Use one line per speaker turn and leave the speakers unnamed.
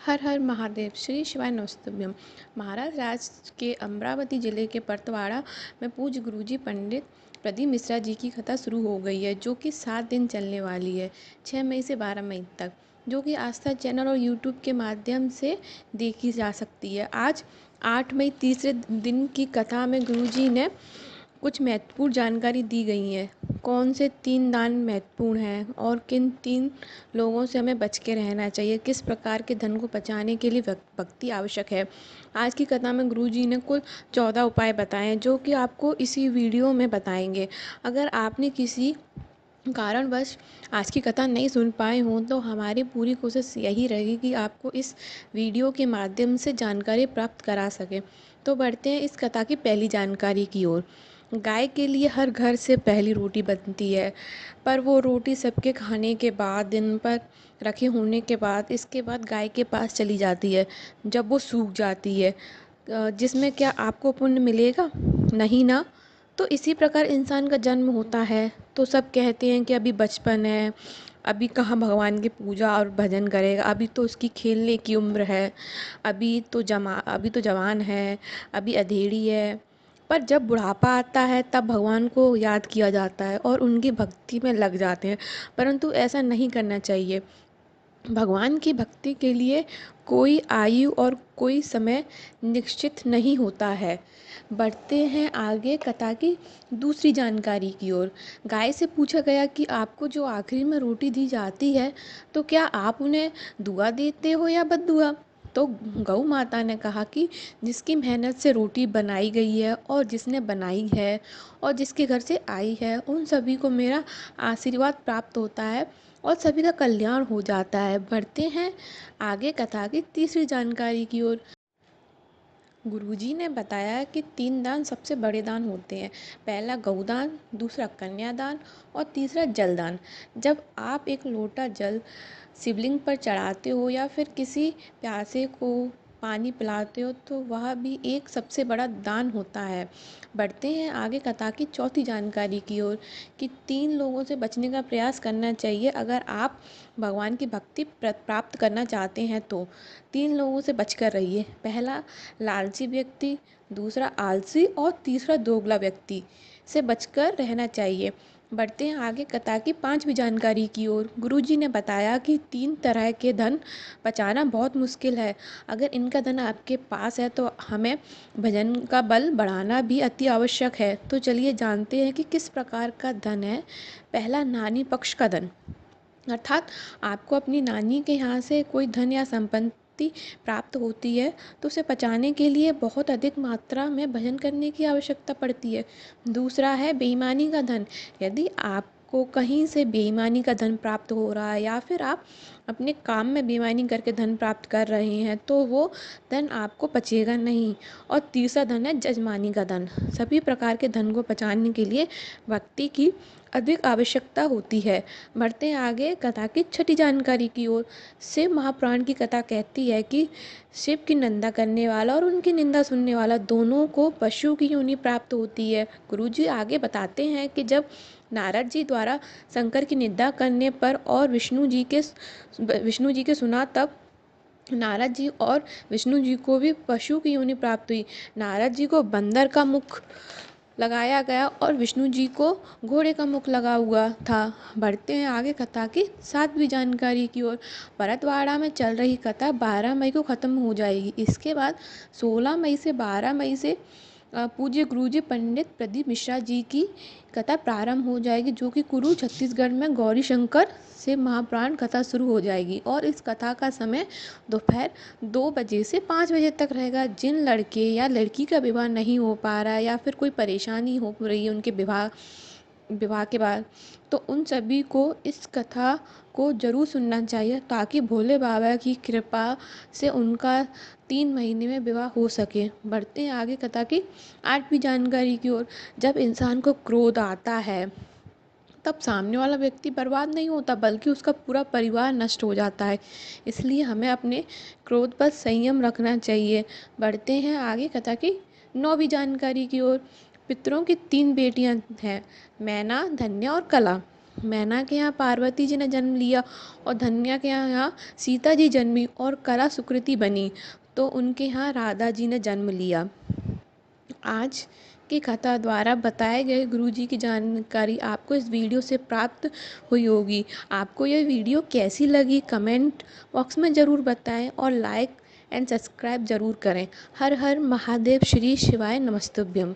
हर हर महादेव। श्री शिवाय नमस्तुभ्यम। महाराष्ट्र राज्य के अमरावती जिले के परतवाड़ा में पूज्य गुरुजी पंडित प्रदीप मिश्रा जी की कथा शुरू हो गई है, जो कि 7 दिन चलने वाली है, 6 मई से 12 मई तक, जो कि आस्था चैनल और यूट्यूब के माध्यम से देखी जा सकती है। आज 8 मई तीसरे दिन की कथा में गुरुजी ने कुछ महत्वपूर्ण जानकारी दी गई है। कौन से 3 दान महत्वपूर्ण हैं और किन 3 लोगों से हमें बच के रहना चाहिए, किस प्रकार के धन को बचाने के लिए भक्ति आवश्यक है। आज की कथा में गुरुजी ने कुल 14 उपाय बताए हैं, जो कि आपको इसी वीडियो में बताएंगे। अगर आपने किसी कारणवश आज की कथा नहीं सुन पाए हों तो हमारी पूरी कोशिश यही रहेगी कि आपको इस वीडियो के माध्यम से जानकारी प्राप्त करा सकें। तो बढ़ते हैं इस कथा की पहली जानकारी की ओर। गाय के लिए हर घर से पहली रोटी बनती है, पर वो रोटी सबके खाने के बाद, दिन पर रखे होने के बाद, इसके बाद गाय के पास चली जाती है जब वो सूख जाती है। जिसमें क्या आपको पुण्य मिलेगा? नहीं ना। तो इसी प्रकार इंसान का जन्म होता है तो सब कहते हैं कि अभी बचपन है, अभी कहाँ भगवान की पूजा और भजन करेगा, अभी तो उसकी खेलने की उम्र है, अभी तो जवान है, अभी अधेड़ी है। पर जब बुढ़ापा आता है तब भगवान को याद किया जाता है और उनकी भक्ति में लग जाते हैं, परंतु ऐसा नहीं करना चाहिए। भगवान की भक्ति के लिए कोई आयु और कोई समय निश्चित नहीं होता है। बढ़ते हैं आगे कथा की दूसरी जानकारी की ओर। गाय से पूछा गया कि आपको जो आखिरी में रोटी दी जाती है, तो क्या आप उन्हें दुआ देते हो या बद्दुआ? तो गौ माता ने कहा कि जिसकी मेहनत से रोटी बनाई गई है और जिसने बनाई है और जिसके घर से आई है, उन सभी को मेरा आशीर्वाद प्राप्त होता है और सभी का कल्याण हो जाता है। बढ़ते हैं आगे कथा की तीसरी जानकारी की ओर। गुरुजी ने बताया कि 3 दान सबसे बड़े दान होते हैं। पहला गौदान, दूसरा कन्यादान और तीसरा जलदान। जब आप एक लोटा जल शिवलिंग पर चढ़ाते हो या फिर किसी प्यासे को पानी पिलाते हो तो वह भी एक सबसे बड़ा दान होता है। बढ़ते हैं आगे कथा की चौथी जानकारी की ओर कि 3 लोगों से बचने का प्रयास करना चाहिए अगर आप भगवान की भक्ति प्राप्त करना चाहते हैं तो। 3 लोगों से बचकर रहिए। पहला लालची व्यक्ति, दूसरा आलसी और तीसरा दोगला व्यक्ति से बचकर रहना चाहिए। बढ़ते हैं आगे कथा की 5वीं जानकारी की ओर। गुरुजी ने बताया कि 3 तरह के धन बचाना बहुत मुश्किल है। अगर इनका धन आपके पास है तो हमें भजन का बल बढ़ाना भी अति आवश्यक है। तो चलिए जानते हैं कि किस प्रकार का धन है। पहला, नानी पक्ष का धन, अर्थात आपको अपनी नानी के यहाँ से कोई धन या संपत्ति प्राप्त होती है तो उसे बचाने के लिए बहुत अधिक मात्रा में भजन करने की आवश्यकता पड़ती है। दूसरा है बेईमानी का धन। यदि आपको कहीं से बेईमानी का धन प्राप्त हो रहा है या फिर आप अपने काम में बेईमानी करके धन प्राप्त कर रहे हैं तो वो धन आपको बचेगा नहीं। और तीसरा धन है जजमानी का धन। सभी प्रकार के धन को बचाने के लिए भक्ति की अधिक आवश्यकता होती है। बढ़ते हैं आगे कथा की छठी जानकारी की ओर। शिव महापुराण की कथा कहती है कि शिव की निंदा करने वाला और उनकी निंदा सुनने वाला दोनों को पशु की योनि प्राप्त होती है। गुरुजी आगे बताते हैं कि जब नारद जी द्वारा शंकर की निंदा करने पर और विष्णु जी के सुना, तब नारद जी और विष्णु जी को भी पशु की योनि प्राप्त हुई। नारद जी को बंदर का मुख लगाया गया और विष्णु जी को घोड़े का मुख लगा हुआ था। बढ़ते हैं आगे कथा की 7वीं जानकारी की ओर। भरतवाड़ा में चल रही कथा 12 मई को ख़त्म हो जाएगी। इसके बाद 16 मई से 12 मई से पूज्य गुरुजी पंडित प्रदीप मिश्रा जी की कथा प्रारंभ हो जाएगी, जो कि कुरु छत्तीसगढ़ में गौरी शंकर से महापुराण कथा शुरू हो जाएगी और इस कथा का समय दोपहर 2 बजे से 5 बजे तक रहेगा। जिन लड़के या लड़की का विवाह नहीं हो पा रहा है या फिर कोई परेशानी हो रही है उनके विवाह विवाह के बाद, तो उन सभी को इस कथा को ज़रूर सुनना चाहिए ताकि भोले बाबा की कृपा से उनका 3 महीने में विवाह हो सके। बढ़ते हैं आगे कथा की 8वीं जानकारी की ओर। जब इंसान को क्रोध आता है तब सामने वाला व्यक्ति बर्बाद नहीं होता बल्कि उसका पूरा परिवार नष्ट हो जाता है। इसलिए हमें अपने क्रोध पर संयम रखना चाहिए। बढ़ते हैं आगे कथा की 9वीं जानकारी की ओर। पितरों की 3 बेटियां हैं, मैना, धन्या और कला। मैना के यहाँ पार्वती जी ने जन्म लिया और धन्या के यहाँ सीता जी जन्मी और कला सुकृति बनी तो उनके यहाँ राधा जी ने जन्म लिया। आज की कथा द्वारा बताए गए गुरु जी की जानकारी आपको इस वीडियो से प्राप्त हुई होगी। आपको यह वीडियो कैसी लगी कमेंट बॉक्स में ज़रूर बताएं और लाइक एंड सब्सक्राइब ज़रूर करें। हर हर महादेव, श्री शिवाय नमस्तुभ्यम।